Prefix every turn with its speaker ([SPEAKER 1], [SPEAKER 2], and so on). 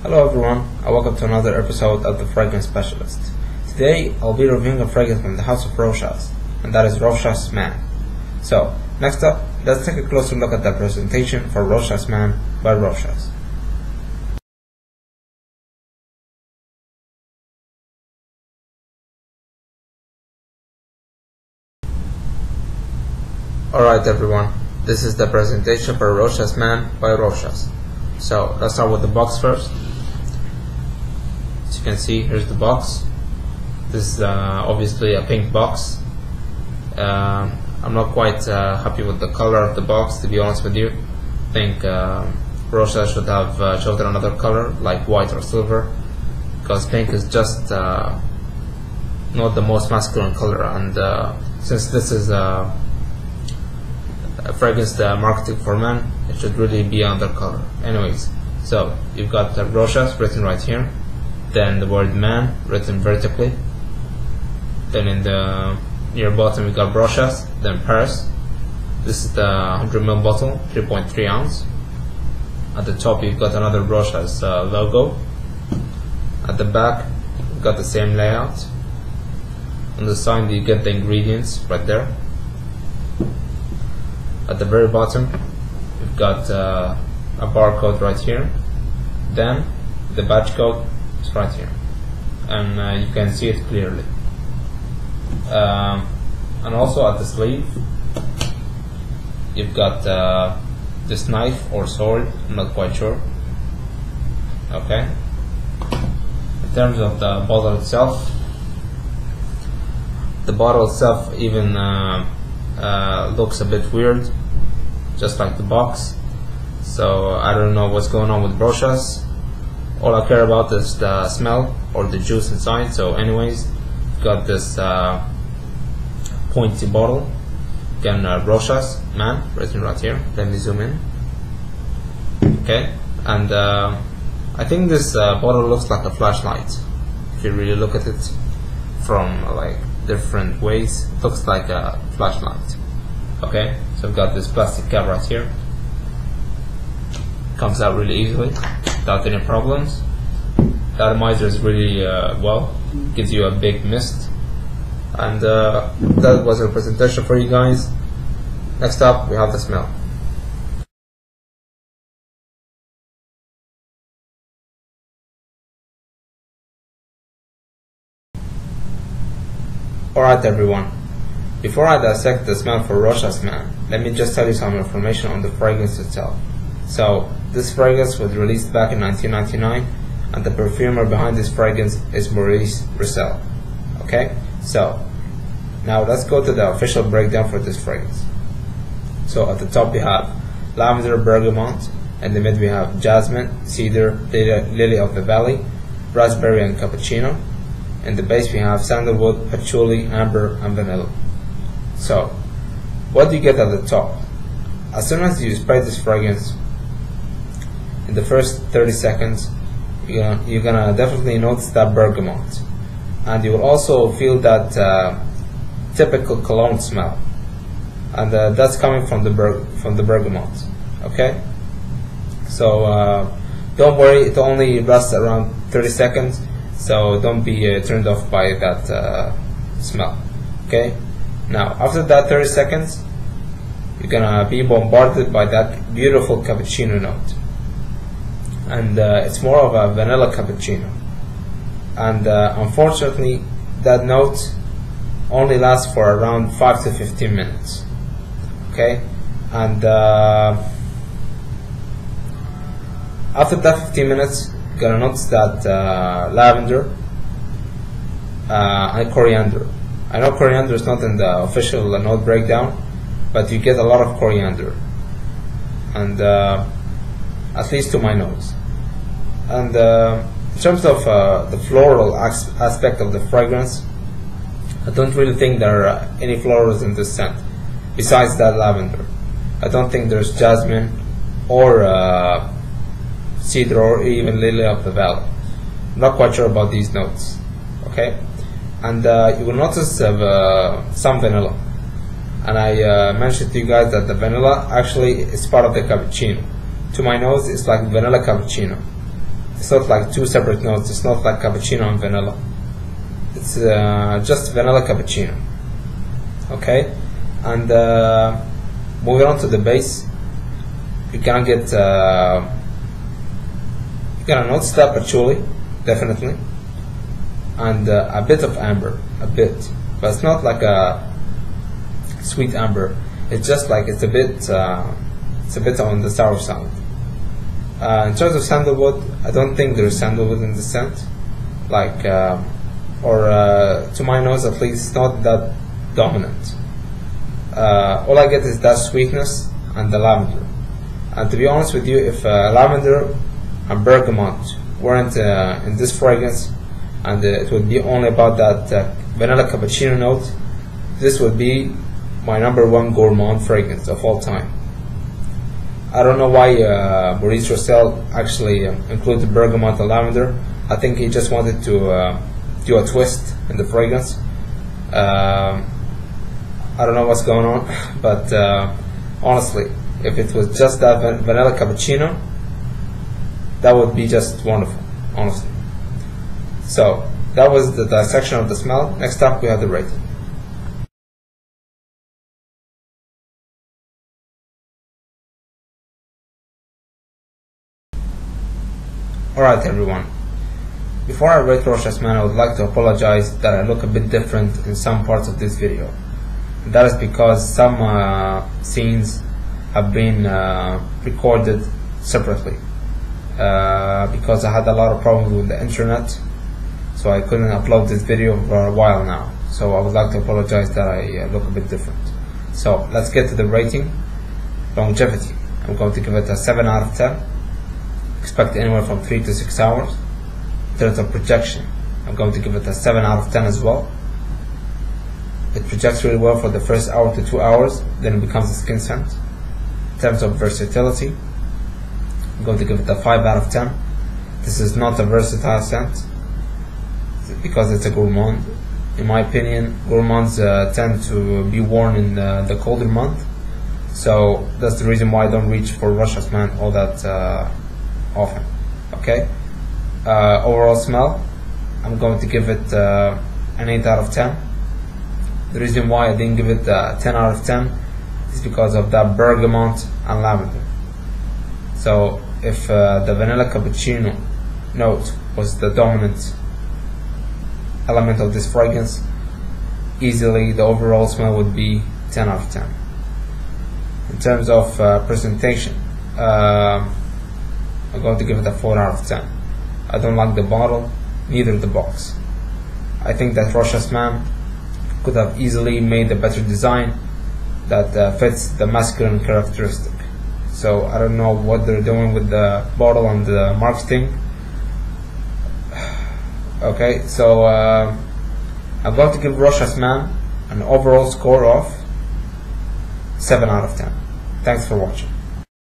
[SPEAKER 1] Hello everyone, and welcome to another episode of The Fragrance Specialist. Today I'll be reviewing a fragrance from the house of Rochas, and that is Rochas Man. So, next up, let's take a closer look at the presentation for Rochas Man by Rochas. Alright everyone, this is the presentation for Rochas Man by Rochas. So, let's start with the box first. As you can see, here's the box. This is obviously a pink box. I'm not quite happy with the color of the box, to be honest with you. I think Rochas should have chosen another color, like white or silver, because pink is just not the most masculine color, and since this is a fragrance marketing for men, it should really be another color. Anyways, so you've got Rochas written right here, then the word man written vertically, then in the near bottom we got Rochas, then Paris. This is the 100ml bottle, 3.3 ounce. At the top you've got another Rochas logo. At the back you've got the same layout. On the side you get the ingredients right there. At the very bottom you've got a barcode right here, then the batch code is right here, and you can see it clearly. And also at the sleeve you've got this knife or sword, I'm not quite sure. Okay, in terms of the bottle itself, the bottle itself even looks a bit weird, just like the box. So I don't know what's going on with Rochas. All I care about is the smell or the juice inside. So anyways, got this pointy bottle, again Rochas Man written right here. Let me zoom in. Okay, and I think this bottle looks like a flashlight. If you really look at it from like different ways, it looks like a flashlight. Okay, so I've got this plastic cap right here. Comes out really easily without any problems. The atomizer is really well, gives you a big mist. And that was a presentation for you guys. Next up we have the smell. Alright everyone, before I dissect the smell for Rochas Man, let me just tell you some information on the fragrance itself. So, this fragrance was released back in 1999, and the perfumer behind this fragrance is Maurice Roussel. Okay, so now let's go to the official breakdown for this fragrance. So at the top we have lavender, bergamot. In the mid we have jasmine, cedar, lily of the valley, raspberry, and cappuccino. In the base we have sandalwood, patchouli, amber, and vanilla. So, what do you get at the top? As soon as you spray this fragrance, in the first 30 seconds, you're gonna definitely notice that bergamot, and you will also feel that typical cologne smell, and that's coming from the bergamot. Okay, so don't worry, it only lasts around 30 seconds, so don't be turned off by that smell. Okay, now after that 30 seconds, you're gonna be bombarded by that beautiful cappuccino note. And it's more of a vanilla cappuccino, and unfortunately that note only lasts for around 5 to 15 minutes. Okay, and after that 15 minutes you're gonna notice that lavender and coriander. I know coriander is not in the official note breakdown, but you get a lot of coriander, and at least to my nose. And in terms of the floral aspect of the fragrance, I don't really think there are any florals in this scent besides that lavender. I don't think there's jasmine or cedar or even lily of the valley. I'm not quite sure about these notes. Okay, and you will notice some vanilla, and I mentioned to you guys that the vanilla actually is part of the cappuccino. To my nose, it's like vanilla cappuccino. It's not like two separate notes. It's not like cappuccino and vanilla. It's just vanilla cappuccino. Okay, and moving on to the base, you're gonna get you're gonna notice that patchouli, definitely, and a bit of amber, a bit, but it's not like a sweet amber. It's just like it's a bit on the sour side. In terms of sandalwood, I don't think there's sandalwood in the scent, like to my nose at least, it's not that dominant. All I get is that sweetness and the lavender. And to be honest with you, if lavender and bergamot weren't in this fragrance, and it would be only about that vanilla cappuccino note, this would be my #1 gourmand fragrance of all time. I don't know why Maurice Rochas actually included bergamot and lavender. I think he just wanted to do a twist in the fragrance. I don't know what's going on, but honestly, if it was just that vanilla cappuccino, that would be just wonderful, honestly. So that was the dissection of the smell. Next up, we have the rating. Alright everyone, before I rate Rochas, man, I would like to apologize that I look a bit different in some parts of this video. And that is because some scenes have been recorded separately because I had a lot of problems with the internet, so I couldn't upload this video for a while now. So I would like to apologize that I look a bit different. So let's get to the rating. Longevity, I'm going to give it a 7 out of 10. Expect anywhere from 3 to 6 hours. In terms of projection, I'm going to give it a 7 out of 10 as well. It projects really well for the first hour to 2 hours, then it becomes a skin scent. In terms of versatility, I'm going to give it a 5 out of 10. This is not a versatile scent because it's a gourmand. In my opinion, gourmands tend to be worn in the colder month, so that's the reason why I don't reach for Rochas, man, all that often. Okay. Overall smell, I'm going to give it an 8 out of 10. The reason why I didn't give it a 10 out of 10 is because of that bergamot and lavender. So if the vanilla cappuccino note was the dominant element of this fragrance, easily the overall smell would be 10 out of 10. In terms of presentation, I'm going to give it a 4 out of 10. I don't like the bottle, neither the box. I think that Rochas, man, could have easily made a better design that fits the masculine characteristic. So I don't know what they're doing with the bottle and the marketing. Okay, so I'm going to give Rochas, man, an overall score of 7 out of 10. Thanks for watching.